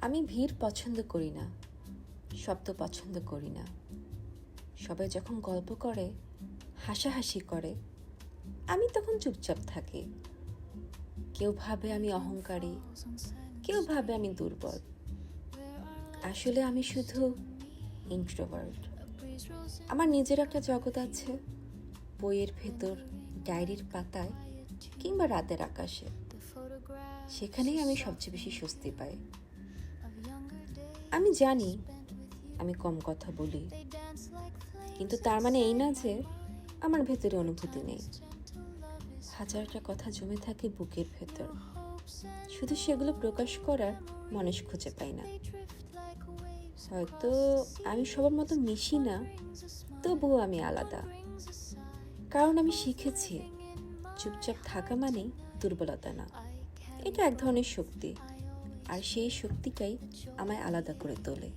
আমি ভিড় পছন্দ করি না, শব্দ পছন্দ করি না। সবাই যখন গল্প করে, হাসাহাসি করে, আমি তখন চুপচাপ থাকি। কেউ ভাবে আমি অহংকারী, কেউ ভাবে আমি দুর্বল। আসলে আমি শুধু ইন্ট্রোভার্ট। আমার নিজের একটা জগৎ আছে, বইয়ের ভেতর, ডায়েরির পাতায় কিংবা রাতের আকাশে। সেখানেই আমি সবচেয়ে বেশি স্বস্তি পাই। আমি জানি আমি কম কথা বলি, কিন্তু তার মানে এই না যে আমার ভেতরে অনুভূতি নেই। হাজারটা কথা জমে থাকে বুকের ভেতর, শুধু সেগুলো প্রকাশ করার মানুষ খুঁজে পাই না। হয়তো আমি সবার মতো মিশি না, তবুও আমি আলাদা। কারণ আমি শিখেছি চুপচাপ থাকা মানেই দুর্বলতা না, এটা এক ধরনের শক্তি, আর সেই শক্তিটাই আমায় আলাদা করে তোলে।